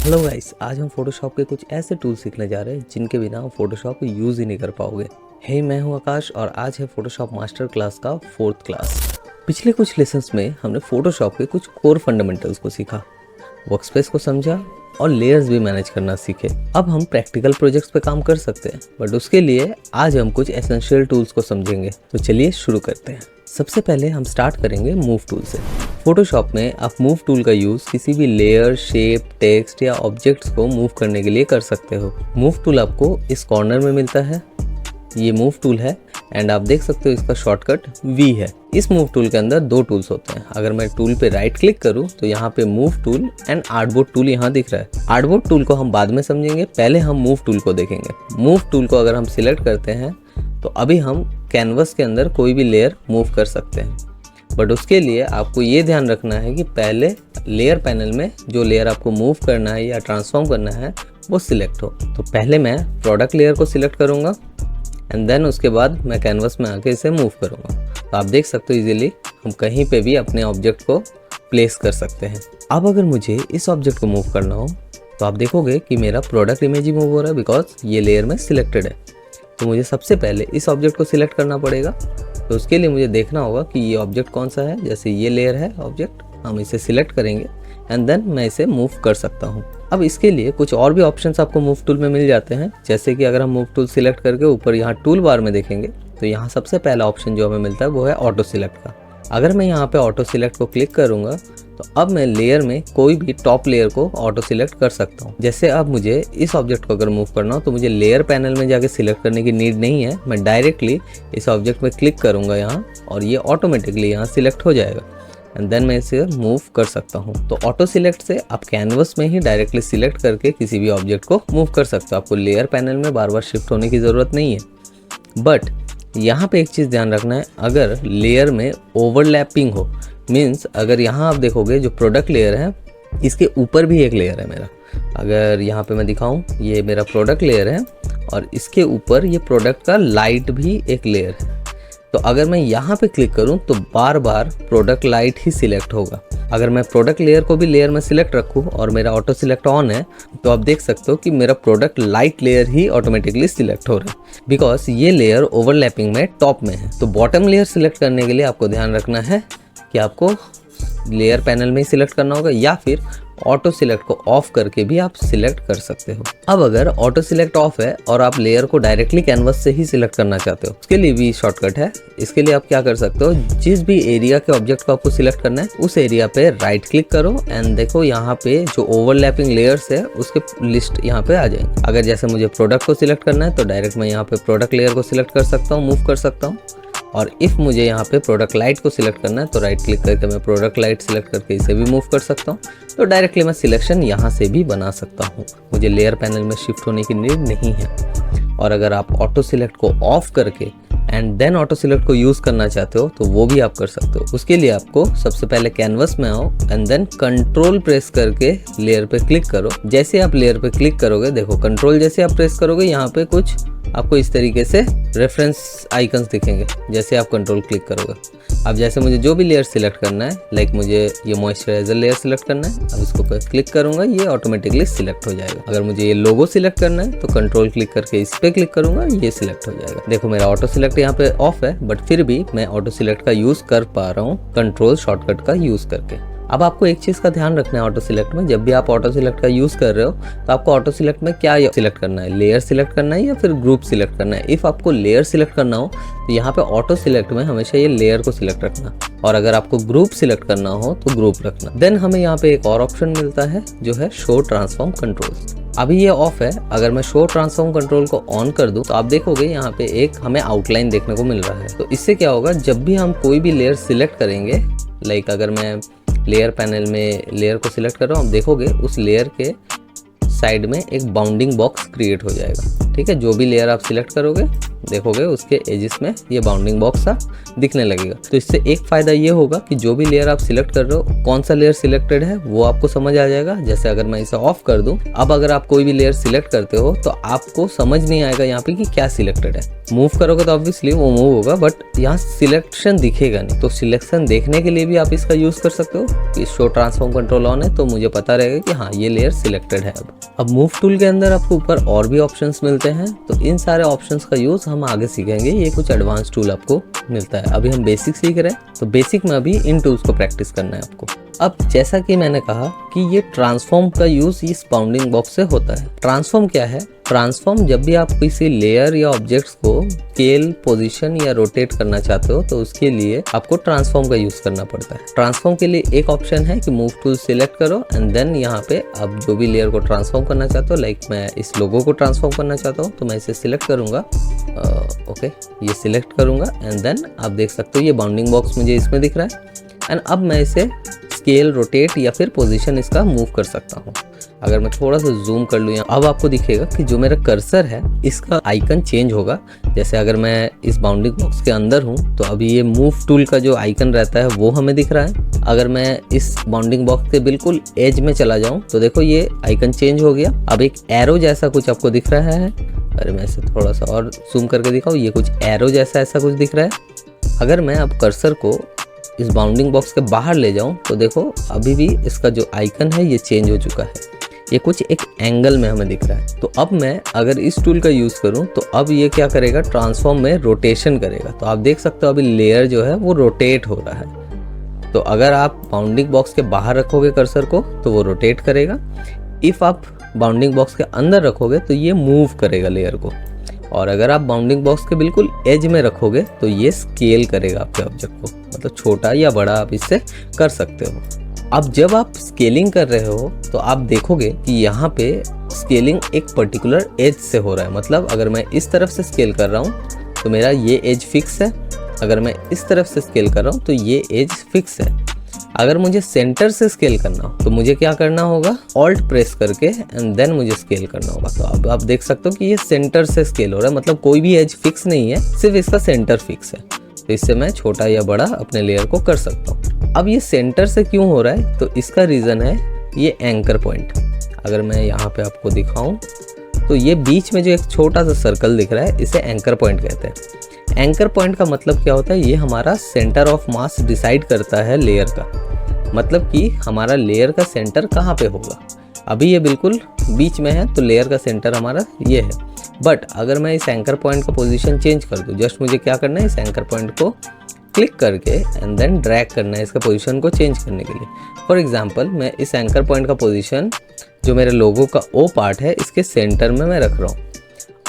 Hello guys, आज हम Photoshop के कुछ ऐसे टूल सीखने जा रहे हैं जिनके बिना आप फोटोशॉप को यूज़ ही नहीं कर पाओगे। मैं हूं आकाश और आज है फोटोशॉप मास्टर क्लास का 4th क्लास। पिछले कुछ लेसन्स में हमने फोटोशॉप के कुछ कोर फंडामेंटल्स को सीखा, वर्कस्पेस को समझा और लेयर्स भी मैनेज करना सीखे। अब हम प्रैक्टिकल प्रोजेक्ट्स पे काम कर सकते हैं, बट उसके लिए आज हम कुछ एसेंशियल टूल्स को समझेंगे। तो चलिए शुरू करते हैं। सबसे पहले हम स्टार्ट करेंगे मूव टूल से। फोटोशॉप में आप मूव टूल का यूज़ किसी भी लेयर, शेप, टेक्स्ट या ऑब्जेक्ट्स को मूव करने के लिए कर सकते हो। मूव टूल आपको इस कॉर्नर में मिलता है, ये मूव टूल है एंड आप देख सकते हो इसका शॉर्टकट V है। इस मूव टूल के अंदर दो टूल्स होते हैं। अगर मैं टूल पे राइट क्लिक करूं तो यहाँ पे move tool and artboard tool यहाँ दिख रहा है। आर्टबोर्ड टूल को हम बाद में समझेंगे, पहले हम मूव टूल को देखेंगे। मूव टूल को अगर हम सिलेक्ट करते हैं तो अभी हम कैनवस के अंदर कोई भी लेयर मूव कर सकते हैं, बट उसके लिए आपको ये ध्यान रखना है कि पहले लेयर पैनल में जो लेयर आपको मूव करना है या ट्रांसफॉर्म करना है वो सिलेक्ट हो। तो पहले मैं प्रोडक्ट लेयर को सिलेक्ट करूँगा एंड देन उसके बाद मैं कैनवस में आके इसे मूव करूँगा। तो आप देख सकते हो इजीली हम कहीं पे भी अपने ऑब्जेक्ट को प्लेस कर सकते हैं। अब अगर मुझे इस ऑब्जेक्ट को मूव करना हो तो आप देखोगे कि मेरा प्रोडक्ट इमेज ही मूव हो रहा है, बिकॉज ये लेयर में सिलेक्टेड है। तो मुझे सबसे पहले इस ऑब्जेक्ट को सिलेक्ट करना पड़ेगा। तो उसके लिए मुझे देखना होगा कि ये ऑब्जेक्ट कौन सा है। जैसे ये लेयर है ऑब्जेक्ट, हम इसे सिलेक्ट करेंगे एंड देन मैं इसे मूव कर सकता हूँ। अब इसके लिए कुछ और भी ऑप्शंस आपको मूव टूल में मिल जाते हैं। जैसे कि अगर हम मूव टूल सिलेक्ट करके ऊपर यहाँ टूल बार में देखेंगे तो यहाँ सबसे पहला ऑप्शन जो हमें मिलता है वो है ऑटो सिलेक्ट का। अगर मैं यहाँ पे ऑटो सिलेक्ट को क्लिक करूँगा तो अब मैं लेयर में कोई भी टॉप लेयर को ऑटो सिलेक्ट कर सकता हूँ। जैसे अब मुझे इस ऑब्जेक्ट को अगर मूव करना हो तो मुझे लेयर पैनल में जाके सिलेक्ट करने की नीड नहीं है। मैं डायरेक्टली इस ऑब्जेक्ट में क्लिक करूँगा यहाँ और ये ऑटोमेटिकली यहाँ सिलेक्ट हो जाएगा एंड देन मैं इसे मूव कर सकता हूँ। तो ऑटो सिलेक्ट से आप कैनवस में ही डायरेक्टली सिलेक्ट करके किसी भी ऑब्जेक्ट को मूव कर सकते हो। आपको लेयर पैनल में बार बार शिफ्ट होने की ज़रूरत नहीं है। बट यहाँ पे एक चीज़ ध्यान रखना है, अगर लेयर में ओवरलैपिंग हो, मीन्स अगर यहाँ आप देखोगे जो प्रोडक्ट लेयर है इसके ऊपर भी एक लेयर है मेरा। अगर यहाँ पे मैं दिखाऊं, ये मेरा प्रोडक्ट लेयर है और इसके ऊपर ये प्रोडक्ट का लाइट भी एक लेयर है। तो अगर मैं यहाँ पे क्लिक करूँ तो बार बार प्रोडक्ट लाइट ही सिलेक्ट होगा। अगर मैं प्रोडक्ट लेयर को भी लेयर में सिलेक्ट रखूँ और मेरा ऑटो सिलेक्ट ऑन है तो आप देख सकते हो कि मेरा प्रोडक्ट लाइट लेयर ही ऑटोमेटिकली सिलेक्ट हो रहा है, बिकॉज ये लेयर ओवरलैपिंग में टॉप में है। तो बॉटम लेयर सिलेक्ट करने के लिए आपको ध्यान रखना है कि आपको लेयर पैनल में ही सिलेक्ट करना होगा या फिर ऑटो सिलेक्ट को ऑफ करके भी आप सिलेक्ट कर सकते हो। अब अगर ऑटो सिलेक्ट ऑफ है और आप लेयर को डायरेक्टली कैनवस से ही सिलेक्ट करना चाहते हो, उसके लिए भी शॉर्टकट है। इसके लिए आप क्या कर सकते हो, जिस भी एरिया के ऑब्जेक्ट को आपको सिलेक्ट करना है उस एरिया पे राइट क्लिक करो एंड देखो यहाँ पे जो ओवरलैपिंग लेयर्स है उसके लिस्ट यहाँ पे आ जाएंगे। अगर जैसे मुझे प्रोडक्ट को सिलेक्ट करना है तो डायरेक्ट मैं यहाँ पे प्रोडक्ट लेयर को सिलेक्ट कर सकता हूँ, मूव कर सकता हूँ। और इफ़ मुझे यहाँ पे प्रोडक्ट लाइट को सिलेक्ट करना है तो राइट क्लिक करके मैं प्रोडक्ट लाइट सिलेक्ट करके इसे भी मूव कर सकता हूँ। तो डायरेक्टली मैं सिलेक्शन यहाँ से भी बना सकता हूँ, मुझे लेयर पैनल में शिफ्ट होने की नीड नहीं है। और अगर आप ऑटो सिलेक्ट को ऑफ करके एंड देन ऑटो सिलेक्ट को यूज़ करना चाहते हो तो वो भी आप कर सकते हो। उसके लिए आपको सबसे पहले कैनवस में आओ एंड देन कंट्रोल प्रेस करके लेयर पे क्लिक करो। जैसे आप लेयर पे क्लिक करोगे, देखो कंट्रोल जैसे आप प्रेस करोगे यहाँ पे कुछ आपको इस तरीके से रेफरेंस आइकन्स दिखेंगे जैसे आप कंट्रोल क्लिक करोगे। अब जैसे मुझे जो भी लेयर सिलेक्ट करना है, लाइक मुझे ये मॉइस्चराइजर लेयर सिलेक्ट करना है, अब इसको पर क्लिक करूंगा ये ऑटोमेटिकली सिलेक्ट हो जाएगा। अगर मुझे ये लोगो सिलेक्ट करना है तो कंट्रोल क्लिक करके इस पे क्लिक करूंगा, ये सिलेक्ट हो जाएगा। देखो मेरा ऑटो सिलेक्ट यहाँ पे ऑफ है, बट फिर भी मैं ऑटो सिलेक्ट का यूज कर पा रहा हूँ कंट्रोल शॉर्टकट का यूज करके। अब आपको एक चीज़ का ध्यान रखना है ऑटो सिलेक्ट में, जब भी आप ऑटो सिलेक्ट का यूज़ कर रहे हो तो आपको ऑटो सिलेक्ट में क्या सिलेक्ट करना है, लेयर सिलेक्ट करना है या फिर ग्रुप सिलेक्ट करना है। इफ़ आपको लेयर सिलेक्ट करना हो तो यहाँ पे ऑटो सिलेक्ट में हमेशा ये लेयर को सिलेक्ट रखना, और अगर आपको ग्रुप सिलेक्ट करना हो तो ग्रुप रखना। देन हमें यहाँ पे एक और ऑप्शन मिलता है जो है शो ट्रांसफॉर्म कंट्रोल। अभी ये ऑफ है, अगर मैं शो ट्रांसफॉर्म कंट्रोल को ऑन कर दूं तो आप देखोगे यहाँ पे एक हमें आउटलाइन देखने को मिल रहा है। तो इससे क्या होगा, जब भी हम कोई भी लेयर सिलेक्ट करेंगे, लाइक अगर मैं लेयर पैनल में लेयर को सिलेक्ट कर रहा हूँ, आप देखोगे उस लेयर के साइड में एक बाउंडिंग बॉक्स क्रिएट हो जाएगा। ठीक है, जो भी लेयर आप सिलेक्ट करोगे देखोगे उसके एजिस में ये बाउंडिंग बॉक्स सा दिखने लगेगा। तो इससे एक फ़ायदा ये होगा कि जो भी लेयर आप सिलेक्ट कर रहे हो, कौन सा लेयर सिलेक्टेड है वो आपको समझ आ जाएगा। जैसे अगर मैं इसे ऑफ कर दूं, अब अगर आप कोई भी लेयर सिलेक्ट करते हो तो आपको समझ नहीं आएगा यहाँ पे कि क्या सिलेक्टेड है। मूव करोगे तो ऑब्वियसली वो मूव होगा, बट यहाँ सिलेक्शन दिखेगा नहीं। तो सिलेक्शन देखने के लिए भी आप इसका यूज़ कर सकते हो कि शो ट्रांसफॉर्म कंट्रोल ऑन है, तो मुझे पता रहेगा कि हाँ ये लेयर सिलेक्टेड है। अब मूव टूल के अंदर आपको ऊपर और भी ऑप्शंस मिलते हैं, तो इन सारे ऑप्शंस का यूज़ हम आगे सीखेंगे। ये कुछ एडवांस टूल आपको मिलता है, अभी हम बेसिक सीख रहे हैं, तो बेसिक में अभी इन टूल्स को प्रैक्टिस करना है आपको। अब जैसा कि मैंने कहा कि ये ट्रांसफॉर्म का यूज़ इस बाउंडिंग बॉक्स से होता है। ट्रांसफॉर्म क्या है? ट्रांसफॉर्म जब भी आप किसी लेयर या ऑब्जेक्ट्स को स्केल, पोजीशन या रोटेट करना चाहते हो तो उसके लिए आपको ट्रांसफॉर्म का यूज़ करना पड़ता है। ट्रांसफॉर्म के लिए एक ऑप्शन है कि मूव टूल सिलेक्ट करो एंड देन यहाँ पे आप जो भी लेयर को ट्रांसफॉर्म करना चाहते हो, लाइक मैं इस लोगो को ट्रांसफॉर्म करना चाहता हूँ तो मैं इसे सिलेक्ट करूँगा। ओके, ये सिलेक्ट करूँगा एंड देन आप देख सकते हो ये बाउंडिंग बॉक्स मुझे इसमें दिख रहा है एंड अब मैं इसे स्केल, रोटेट या फिर पोजीशन इसका मूव कर सकता हूँ। अगर मैं थोड़ा सा जूम कर लूँ, अब आपको दिखेगा कि जो मेरा कर्सर है इसका आइकन चेंज होगा। जैसे अगर मैं इस बाउंडिंग बॉक्स के अंदर हूँ तो अभी ये मूव टूल का जो आइकन रहता है वो हमें दिख रहा है। अगर मैं इस बाउंडिंग बॉक्स के बिल्कुल एज में चला जाऊँ तो देखो ये आइकन चेंज हो गया। अब एक एरो जैसा कुछ आपको दिख रहा है। अरे मैं इसे थोड़ा सा और जूम करके दिखाऊँ, ये कुछ एरो जैसा ऐसा कुछ दिख रहा है। अगर मैं अब कर्सर को इस बाउंडिंग बॉक्स के बाहर ले जाऊं तो देखो अभी भी इसका जो आइकन है ये चेंज हो चुका है, ये कुछ एक एंगल में हमें दिख रहा है। तो अब मैं अगर इस टूल का यूज़ करूं तो अब ये क्या करेगा, ट्रांसफॉर्म में रोटेशन करेगा। तो आप देख सकते हो अभी लेयर जो है वो रोटेट हो रहा है। तो अगर आप बाउंडिंग बॉक्स के बाहर रखोगे कर्सर को तो वो रोटेट करेगा। इफ़ आप बाउंडिंग बॉक्स के अंदर रखोगे तो ये मूव करेगा लेयर को, और अगर आप बाउंडिंग बॉक्स के बिल्कुल एज में रखोगे तो ये स्केल करेगा आपके ऑब्जेक्ट को, मतलब छोटा या बड़ा आप इससे कर सकते हो। अब जब आप स्केलिंग कर रहे हो तो आप देखोगे कि यहाँ पे स्केलिंग एक पर्टिकुलर एज से हो रहा है। मतलब अगर मैं इस तरफ से स्केल कर रहा हूँ तो मेरा ये एज फिक्स है, अगर मैं इस तरफ से स्केल कर रहा हूँ तो ये एज फिक्स है। अगर मुझे सेंटर से स्केल करना हो तो मुझे क्या करना होगा, ऑल्ट प्रेस करके एंड देन मुझे स्केल करना होगा। तो अब आप देख सकते हो कि ये सेंटर से स्केल हो रहा है, मतलब कोई भी एज फिक्स नहीं है, सिर्फ इसका सेंटर फिक्स है। तो इससे मैं छोटा या बड़ा अपने लेयर को कर सकता हूँ। अब ये सेंटर से क्यों हो रहा है, तो इसका रीज़न है ये एंकर पॉइंट। अगर मैं यहाँ पे आपको दिखाऊँ तो ये बीच में जो एक छोटा सा सर्कल दिख रहा है इसे एंकर पॉइंट कहते हैं। एंकर पॉइंट का मतलब क्या होता है, ये हमारा सेंटर ऑफ मास डिसाइड करता है लेयर का, मतलब कि हमारा लेयर का सेंटर कहाँ पे होगा। अभी ये बिल्कुल बीच में है तो लेयर का सेंटर हमारा ये है। बट अगर मैं इस एंकर पॉइंट का पोजीशन चेंज कर दूँ, जस्ट मुझे क्या करना है, इस एंकर पॉइंट को क्लिक करके एंड देन ड्रैग करना है इसका पोजीशन को चेंज करने के लिए। फॉर एग्जांपल मैं इस एंकर पॉइंट का पोजीशन जो मेरे लोगो का ओ पार्ट है इसके सेंटर में मैं रख रहा हूँ।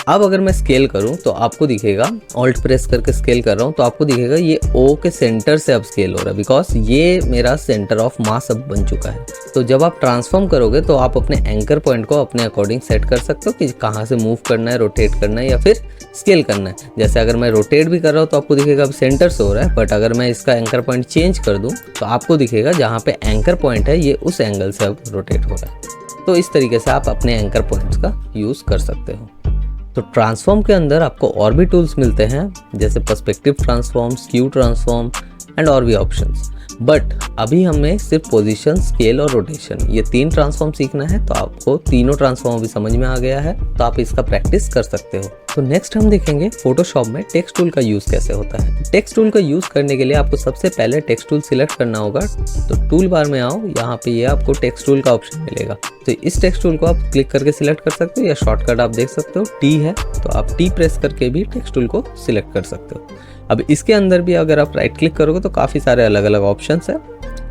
अब अगर मैं स्केल करूं तो आपको दिखेगा, ऑल्ट प्रेस करके स्केल कर रहा हूं तो आपको दिखेगा ये ओ के सेंटर से अब स्केल हो रहा है, बिकॉज ये मेरा सेंटर ऑफ मास अब बन चुका है। तो जब आप ट्रांसफॉर्म करोगे तो आप अपने एंकर पॉइंट को अपने अकॉर्डिंग सेट कर सकते हो कि कहाँ से मूव करना है, रोटेट करना है या फिर स्केल करना है। जैसे अगर मैं रोटेट भी कर रहा हूँ तो आपको दिखेगा अब सेंटर से हो रहा है, बट अगर मैं इसका एंकर पॉइंट चेंज कर दूँ तो आपको दिखेगा जहाँ पे एंकर पॉइंट है ये उस एंगल से अब रोटेट हो रहा है। तो इस तरीके से आप अपने एंकर पॉइंट्स का यूज़ कर सकते हो। तो ट्रांसफॉर्म के अंदर आपको और भी टूल्स मिलते हैं, जैसे perspective transform, skew transform and और भी ऑप्शंस। बट अभी हमें सिर्फ पोजीशन, स्केल और रोटेशन ये 3 ट्रांसफॉर्म सीखना है। तो आपको तीनों ट्रांसफॉर्म भी समझ में आ गया है तो आप इसका प्रैक्टिस कर सकते हो। तो नेक्स्ट हम देखेंगे फोटोशॉप में टेक्स्ट टूल का यूज़ कैसे होता है। टेक्स्ट टूल का यूज़ करने के लिए आपको सबसे पहले टेक्स्ट टूल सिलेक्ट करना होगा। तो टूल बार में आओ, यहाँ पे ये आपको टेक्स्ट टूल का ऑप्शन मिलेगा। तो इस टेक्स्ट टूल को आप क्लिक करके सिलेक्ट कर सकते हो या शॉर्टकट आप देख सकते हो टी है, तो आप टी प्रेस करके भी टेक्स्ट टूल को सिलेक्ट कर सकते हो। अब इसके अंदर भी अगर आप राइट क्लिक करोगे तो काफ़ी सारे अलग अलग ऑप्शंस है।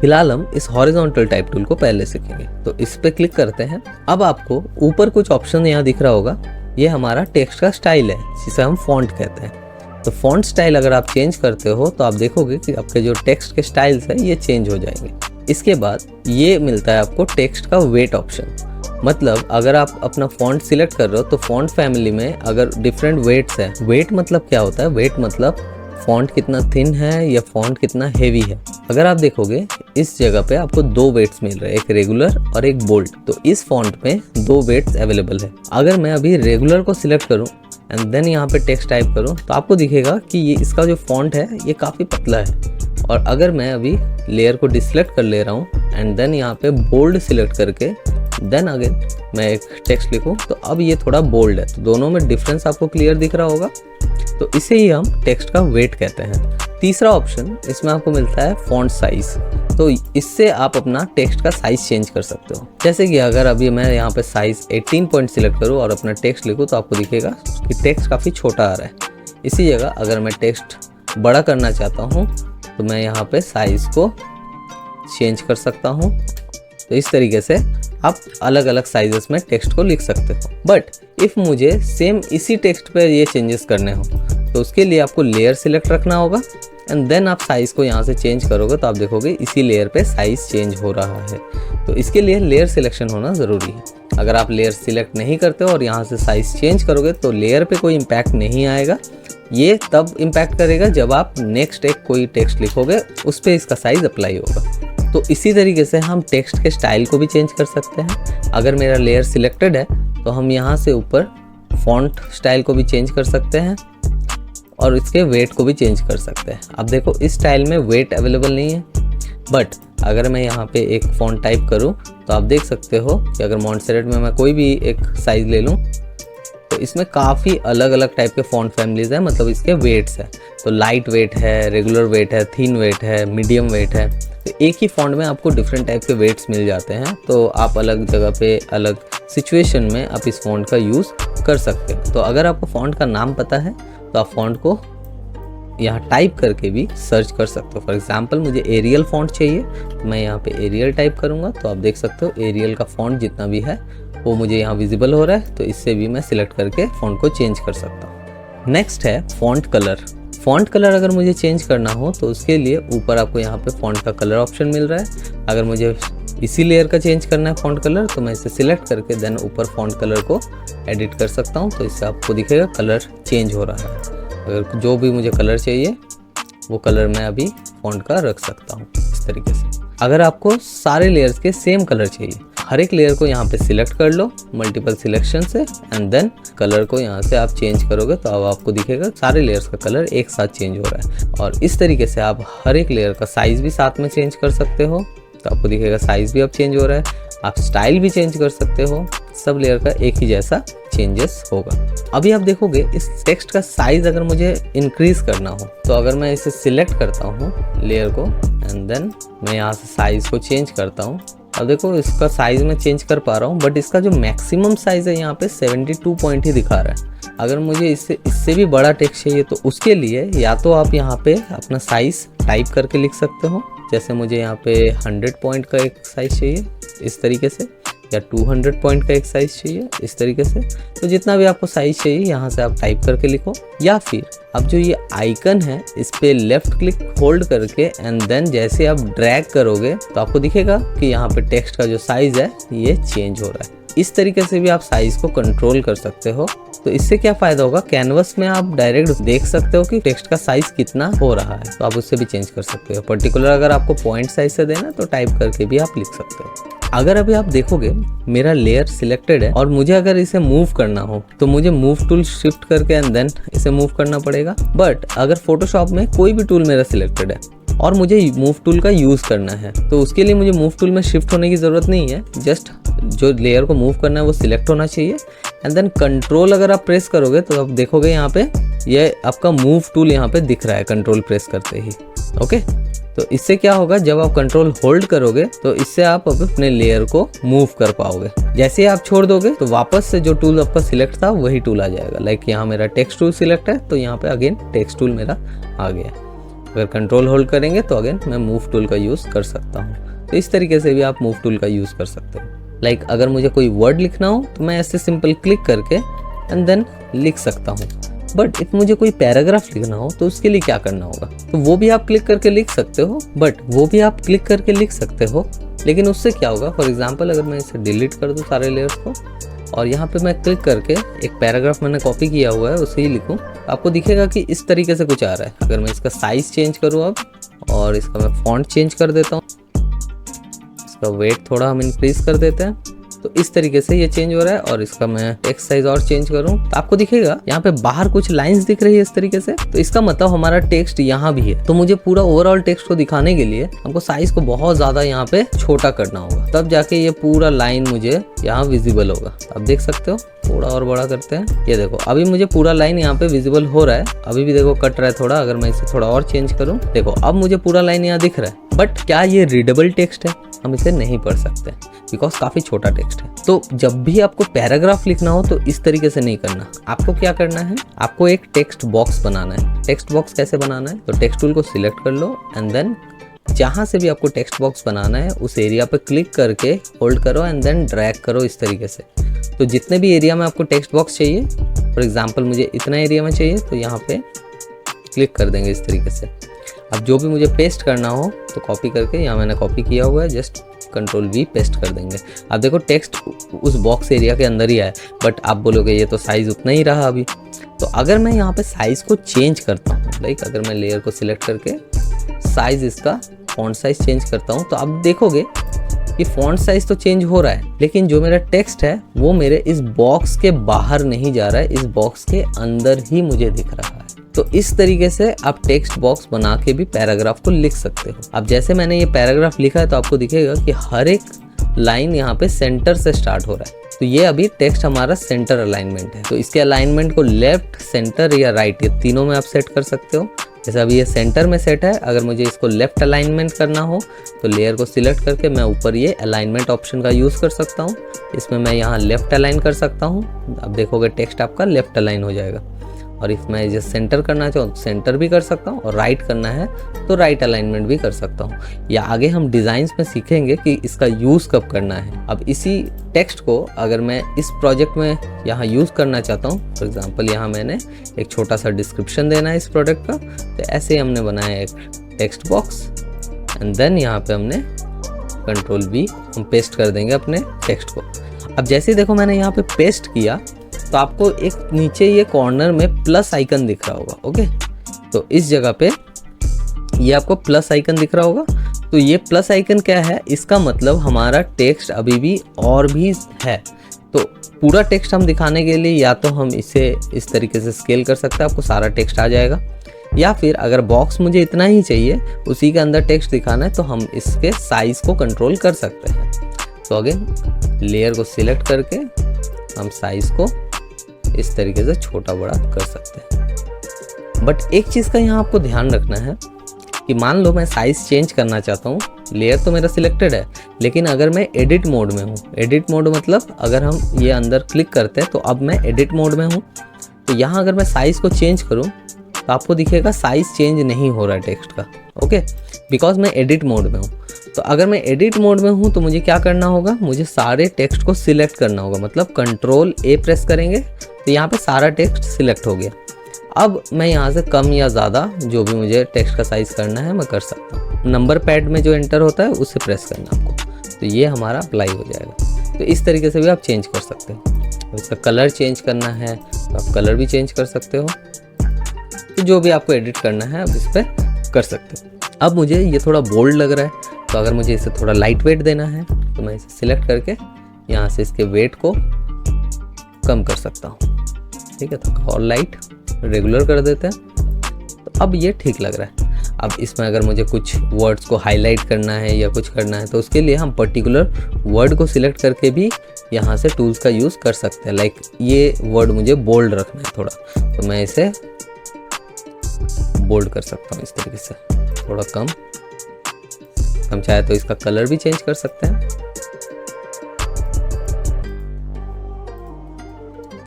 फिलहाल हम इस हॉरिजॉन्टल टाइप टूल को पहले सीखेंगे। तो इस पे क्लिक करते हैं। अब आपको ऊपर कुछ ऑप्शन यहाँ दिख रहा होगा, ये हमारा टेक्स्ट का स्टाइल है जिसे हम फॉन्ट कहते हैं। तो फॉन्ट स्टाइल अगर आप चेंज करते हो तो आप देखोगे कि आपके जो टेक्स्ट के स्टाइल्स है ये चेंज हो जाएंगे। इसके बाद ये मिलता है आपको टेक्स्ट का वेट ऑप्शन। मतलब अगर आप अपना फॉन्ट सिलेक्ट कर रहे हो तो फॉन्ट फैमिली में अगर डिफरेंट वेट्स है, वेट मतलब क्या होता है, वेट मतलब फॉन्ट कितना थिन है या फॉन्ट कितना हेवी है। अगर आप देखोगे इस जगह पे आपको 2 वेट्स मिल रहे हैं, एक रेगुलर और एक बोल्ड। तो इस फॉन्ट में 2 वेट्स अवेलेबल है। अगर मैं अभी रेगुलर को सिलेक्ट करूं एंड देन यहाँ पे टेक्स्ट टाइप करूँ तो आपको दिखेगा कि ये इसका जो फॉन्ट है ये काफ़ी पतला है। और अगर मैं अभी लेयर को डिसलेक्ट कर ले रहा हूँ एंड देन यहाँ पे बोल्ड सिलेक्ट करके देन अगेन मैं एक टेक्स्ट लिखूँ तो अब ये थोड़ा बोल्ड है। तो दोनों में डिफरेंस आपको क्लियर दिख रहा होगा। तो इसे ही हम टेक्स्ट का वेट कहते हैं। तीसरा ऑप्शन इसमें आपको मिलता है फॉन्ट साइज। तो इससे आप अपना टेक्स्ट का साइज चेंज कर सकते हो। जैसे कि अगर अभी मैं यहाँ पे साइज 18 पॉइंट सिलेक्ट करूँ और अपना टेक्स्ट लिखूँ तो आपको दिखेगा कि टेक्स्ट काफ़ी छोटा आ रहा है। इसी जगह अगर मैं टेक्स्ट बड़ा करना चाहता हूँ तो मैं यहाँ पे साइज़ को चेंज कर सकता हूँ। तो इस तरीके से आप अलग अलग साइजेस में टेक्स्ट को लिख सकते हो। बट इफ़ मुझे सेम इसी टेक्स्ट पे ये चेंजेस करने हो तो उसके लिए आपको लेयर सिलेक्ट रखना होगा एंड देन आप साइज़ को यहाँ से चेंज करोगे तो आप देखोगे इसी लेयर पे साइज़ चेंज हो रहा है। तो इसके लिए लेयर सिलेक्शन होना ज़रूरी है। अगर आप लेयर सिलेक्ट नहीं करते हो और यहाँ से साइज़ चेंज करोगे तो लेयर पे कोई इम्पैक्ट नहीं आएगा। ये तब इम्पैक्ट करेगा जब आप नेक्स्ट एक कोई टेक्स्ट लिखोगे उस पर इसका साइज़ अप्लाई होगा। तो इसी तरीके से हम टेक्स्ट के स्टाइल को भी चेंज कर सकते हैं। अगर मेरा लेयर सिलेक्टेड है तो हम यहाँ से ऊपर फॉन्ट स्टाइल को भी चेंज कर सकते हैं और इसके वेट को भी चेंज कर सकते हैं। अब देखो इस स्टाइल में वेट अवेलेबल नहीं है, बट अगर मैं यहाँ पे एक फॉन्ट टाइप करूँ तो आप देख सकते हो कि अगर मॉन्सेरेट में मैं कोई भी एक साइज़ ले लूँ तो इसमें काफ़ी अलग अलग टाइप के फॉन्ट फैमिलीज़ हैं, मतलब इसके वेट्स हैं। तो लाइट वेट है, रेगुलर वेट है, थिन वेट है, मीडियम वेट है। तो एक ही फॉन्ट में आपको डिफरेंट टाइप के वेट्स मिल जाते हैं। तो आप अलग जगह पे अलग सिचुएशन में आप इस फॉन्ट का यूज़ कर सकते हो। तो अगर आपको फॉन्ट का नाम पता है तो आप फॉन्ट को यहाँ टाइप करके भी सर्च कर सकते हो। फॉर एग्जांपल मुझे एरियल फॉन्ट चाहिए तो मैं यहाँ पे एरियल टाइप करूँगा तो आप देख सकते हो एरियल का फॉन्ट जितना भी है वो मुझे यहाँ विजिबल हो रहा है। तो इससे भी मैं सिलेक्ट करके फॉन्ट को चेंज कर सकता हूँ। नेक्स्ट है फॉन्ट कलर। फॉन्ट कलर अगर मुझे चेंज करना हो तो उसके लिए ऊपर आपको यहाँ पे फॉन्ट का कलर ऑप्शन मिल रहा है। अगर मुझे इसी लेयर का चेंज करना है फॉन्ट कलर तो मैं इसे सिलेक्ट करके देन ऊपर फॉन्ट कलर को एडिट कर सकता हूँ। तो इससे आपको दिखेगा कलर चेंज हो रहा है। अगर जो भी मुझे कलर चाहिए वो कलर मैं अभी फॉन्ट का रख सकता हूँ इस तरीके से। अगर आपको सारे लेयर्स के सेम कलर चाहिए, हर एक लेयर को यहाँ पे सिलेक्ट कर लो मल्टीपल सिलेक्शन से एंड देन कलर को यहाँ से आप चेंज करोगे तो अब आपको दिखेगा सारे लेयर्स का कलर एक साथ चेंज हो रहा है। और इस तरीके से आप हर एक लेयर का साइज़ भी साथ में चेंज कर सकते हो। तो आपको दिखेगा साइज़ भी अब चेंज हो रहा है, आप स्टाइल भी चेंज कर सकते हो। सब लेयर का एक ही जैसा चेंजेस होगा। अभी आप देखोगे इस टेक्स्ट का साइज़ अगर मुझे इंक्रीज़ करना हो तो अगर मैं इसे सिलेक्ट करता हूँ लेयर को एंड देन मैं यहाँ से साइज़ को चेंज करता हूँ। अब देखो इसका साइज़ मैं चेंज कर पा रहा हूँ बट इसका जो मैक्सिमम साइज़ है यहाँ पे 72 पॉइंट ही दिखा रहा है। अगर मुझे इससे भी बड़ा टेक्स्ट चाहिए तो उसके लिए या तो आप यहाँ पे अपना साइज़ टाइप करके लिख सकते हो। जैसे मुझे यहाँ पे 100 पॉइंट का एक साइज़ चाहिए इस तरीके से, या 200 पॉइंट का एक साइज़ चाहिए इस तरीके से। तो जितना भी आपको साइज़ चाहिए यहाँ से आप टाइप करके लिखो, या फिर अब जो ये आइकन है इस पे लेफ़्ट क्लिक होल्ड करके एंड देन जैसे आप ड्रैग करोगे तो आपको दिखेगा कि यहाँ पे टेक्स्ट का जो साइज़ है ये चेंज हो रहा है। इस तरीके से भी आप साइज़ को कंट्रोल कर सकते हो। तो इससे क्या फ़ायदा होगा, कैनवस में आप डायरेक्ट देख सकते हो कि टेक्स्ट का साइज़ कितना हो रहा है। तो आप उससे भी चेंज कर सकते हो। पर्टिकुलर अगर आपको पॉइंट साइज से देना तो टाइप करके भी आप लिख सकते हो। अगर अभी आप देखोगे मेरा लेयर सिलेक्टेड है और मुझे अगर इसे मूव करना हो तो मुझे मूव टूल शिफ्ट करके एंड देन इसे मूव करना पड़ेगा। बट अगर फोटोशॉप में कोई भी टूल मेरा सिलेक्टेड है और मुझे मूव टूल का यूज़ करना है तो उसके लिए मुझे मूव टूल में शिफ्ट होने की ज़रूरत नहीं है। जस्ट जो लेयर को मूव करना है वो सिलेक्ट होना चाहिए एंड देन कंट्रोल अगर आप प्रेस करोगे तो आप देखोगे यहाँ पे ये आपका मूव टूल यहाँ पे दिख रहा है कंट्रोल प्रेस करते ही। ओके, तो इससे क्या होगा, जब आप कंट्रोल होल्ड करोगे तो इससे आप अब अपने लेयर को मूव कर पाओगे। जैसे आप छोड़ दोगे तो वापस से जो टूल आपका सिलेक्ट था वही टूल आ जाएगा। लाइक यहाँ मेरा टेक्स्ट टूल सिलेक्ट है तो यहाँ पे अगेन टेक्स्ट टूल मेरा आ गया। अगर कंट्रोल होल्ड करेंगे तो अगेन मैं मूव टूल का यूज़ कर सकता हूँ। तो इस तरीके से भी आप मूव टूल का यूज़ कर सकते हो। लाइक अगर मुझे कोई वर्ड लिखना हो तो मैं ऐसे सिंपल क्लिक करके एंड देन लिख सकता हूँ। बट इफ मुझे कोई पैराग्राफ लिखना हो तो उसके लिए क्या करना होगा, तो वो भी आप क्लिक करके लिख सकते हो। बट वो भी आप क्लिक करके लिख सकते हो, लेकिन उससे क्या होगा, फॉर एग्जांपल अगर मैं इसे डिलीट कर दूँ सारे लेयर्स को और यहाँ पे मैं क्लिक करके एक पैराग्राफ मैंने कॉपी किया हुआ है उसे ही लिखूँ, आपको दिखेगा कि इस तरीके से कुछ आ रहा है। अगर मैं इसका साइज़ चेंज करूँ अब और इसका मैं फॉन्ट चेंज कर देता हूँ, इसका वेट थोड़ा हम इंक्रीज़ कर देते हैं तो इस तरीके से ये चेंज हो रहा है। और इसका मैं टेक्स्ट साइज और चेंज करूँ तो आपको दिखेगा यहाँ पे बाहर कुछ लाइंस दिख रही है इस तरीके से। तो इसका मतलब हमारा टेक्स्ट यहाँ भी है। तो मुझे पूरा ओवरऑल टेक्स्ट को दिखाने के लिए हमको साइज को बहुत ज्यादा यहाँ पे छोटा करना होगा, तब जाके ये पूरा लाइन मुझे यहाँ विजिबल होगा। आप देख सकते हो, थोड़ा और बड़ा करते हैं। ये देखो अभी मुझे पूरा लाइन यहाँ पे विजिबल हो रहा है। अभी भी देखो कट रहा है थोड़ा। अगर मैं इसे थोड़ा और चेंज करूँ, देखो अब मुझे पूरा लाइन यहाँ दिख रहा है। बट क्या ये रीडेबल टेक्स्ट है? हम इसे नहीं पढ़ सकते बिकॉज काफी छोटा टेक्स्ट है। तो जब भी आपको पैराग्राफ लिखना हो तो इस तरीके से नहीं करना। आपको क्या करना है, आपको एक टेक्स्ट बॉक्स बनाना है। टेक्स्ट बॉक्स कैसे बनाना है? तो टेक्स्ट टूल को सिलेक्ट कर लो एंड देन जहाँ से भी आपको टेक्स्ट बॉक्स बनाना है उस एरिया पे क्लिक करके होल्ड करो एंड देन ड्रैग करो इस तरीके से। तो जितने भी एरिया में आपको टेक्स्ट बॉक्स चाहिए, फॉर एग्जांपल मुझे इतना एरिया में चाहिए, तो यहाँ पे क्लिक कर देंगे इस तरीके से। अब जो भी मुझे पेस्ट करना हो तो कॉपी करके, यहाँ मैंने कॉपी किया हुआ है, जस्ट कंट्रोल V पेस्ट कर देंगे। अब देखो टेक्स्ट उस बॉक्स एरिया के अंदर ही आया, बट आप बोलोगे ये तो साइज उतना ही रहा अभी। तो अगर मैं यहाँ पे साइज को चेंज करता हूँ, लाइक अगर मैं लेयर को सिलेक्ट करके साइज इसका फॉन्ट साइज चेंज करता हूँ, तो आप देखोगे कि फॉन्ट साइज तो चेंज हो रहा है, लेकिन जो मेरा टेक्स्ट है वो मेरे इस बॉक्स के बाहर नहीं जा रहा है, इस बॉक्स के अंदर ही मुझे दिख रहा है। तो इस तरीके से आप टेक्स्ट बॉक्स बना के भी पैराग्राफ को लिख सकते हो। अब जैसे मैंने ये पैराग्राफ लिखा है तो आपको दिखेगा कि हर एक लाइन यहाँ पे सेंटर से स्टार्ट हो रहा है। तो ये अभी टेक्स्ट हमारा सेंटर अलाइनमेंट है। तो इसके अलाइनमेंट को लेफ्ट, सेंटर या राइट, ये तीनों में आप सेट कर सकते हो। जैसे अभी ये सेंटर में सेट है, अगर मुझे इसको लेफ्ट अलाइनमेंट करना हो तो लेयर को सिलेक्ट करके मैं ऊपर ये अलाइनमेंट ऑप्शन का यूज़ कर सकता हूँ। इसमें मैं यहाँ लेफ्ट अलाइन कर सकता हूँ। अब देखोगे टेक्स्ट आपका लेफ्ट अलाइन हो जाएगा। और इफ मैं इसे सेंटर करना चाहूँ तो सेंटर भी कर सकता हूँ, और राइट करना है तो राइट अलाइनमेंट भी कर सकता हूँ। या आगे हम डिज़ाइंस में सीखेंगे कि इसका यूज़ कब करना है। अब इसी टेक्स्ट को अगर मैं इस प्रोजेक्ट में यहाँ यूज़ करना चाहता हूँ, फॉर एग्जांपल यहाँ मैंने एक छोटा सा डिस्क्रिप्शन देना है इस प्रोडक्ट का, तो ऐसे ही हमने बनाया एक टेक्स्ट बॉक्स एंड देन यहाँ पे हमने कंट्रोल V हम पेस्ट कर देंगे अपने टेक्स्ट को। अब जैसे ही देखो मैंने यहाँ पे पेस्ट किया तो आपको एक नीचे ये कॉर्नर में प्लस आइकन दिख रहा होगा। ओके, तो इस जगह पे ये आपको प्लस आइकन दिख रहा होगा। तो ये प्लस आइकन क्या है? इसका मतलब हमारा टेक्स्ट अभी भी और भी है। तो पूरा टेक्स्ट हम दिखाने के लिए या तो हम इसे इस तरीके से स्केल कर सकते हैं, आपको सारा टेक्स्ट आ जाएगा, या फिर अगर बॉक्स मुझे इतना ही चाहिए, उसी के अंदर टेक्स्ट दिखाना है, तो हम इसके साइज को कंट्रोल कर सकते हैं। तो अगेन लेयर को सिलेक्ट करके हम साइज को इस तरीके से छोटा बड़ा कर सकते हैं। बट एक चीज़ का यहाँ आपको ध्यान रखना है कि मान लो मैं साइज चेंज करना चाहता हूँ, लेयर तो मेरा सिलेक्टेड है, लेकिन अगर मैं एडिट मोड में हूँ, एडिट मोड मतलब अगर हम ये अंदर क्लिक करते हैं तो अब मैं एडिट मोड में हूँ, तो यहाँ अगर मैं साइज़ को चेंज करूँ तो आपको दिखेगा साइज़ चेंज नहीं हो रहा है टेक्स्ट का। ओके, बिकॉज मैं एडिट मोड में हूँ। तो अगर मैं एडिट मोड में हूँ तो मुझे क्या करना होगा, मुझे सारे टेक्स्ट को सिलेक्ट करना होगा, मतलब कंट्रोल A प्रेस करेंगे तो यहाँ पे सारा टेक्स्ट सिलेक्ट हो गया। अब मैं यहाँ से कम या ज़्यादा जो भी मुझे टेक्स्ट का साइज़ करना है मैं कर सकता हूँ। नंबर पैड में जो एंटर होता है उसे प्रेस करना आपको, तो ये हमारा अप्लाई हो जाएगा। तो इस तरीके से भी आप चेंज कर सकते हो। अब इसका कलर चेंज करना है तो आप कलर भी चेंज कर सकते हो। तो जो भी आपको एडिट करना है आप इस पर कर सकते हो। अब मुझे ये थोड़ा बोल्ड लग रहा है, तो अगर मुझे इसे थोड़ा लाइट वेट देना है तो मैं इसे सिलेक्ट करके यहाँ से इसके वेट को कम कर सकता हूँ। ठीक है, तो और लाइट रेगुलर कर देते हैं। तो अब ये ठीक लग रहा है। अब इसमें अगर मुझे कुछ वर्ड्स को हाईलाइट करना है या कुछ करना है तो उसके लिए हम पर्टिकुलर वर्ड को सिलेक्ट करके भी यहाँ से टूल्स का यूज़ कर सकते हैं। लाइक ये वर्ड मुझे बोल्ड रखना है थोड़ा, तो मैं इसे बोल्ड कर सकता हूँ इस तरीके से, थोड़ा कम। हम चाहे तो इसका कलर भी चेंज कर सकते हैं।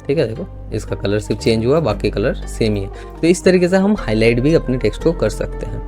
ठीक है, देखो इसका कलर सिर्फ चेंज हुआ, बाकी कलर सेम ही है। तो इस तरीके से हम हाईलाइट भी अपने टेक्स्ट को कर सकते हैं।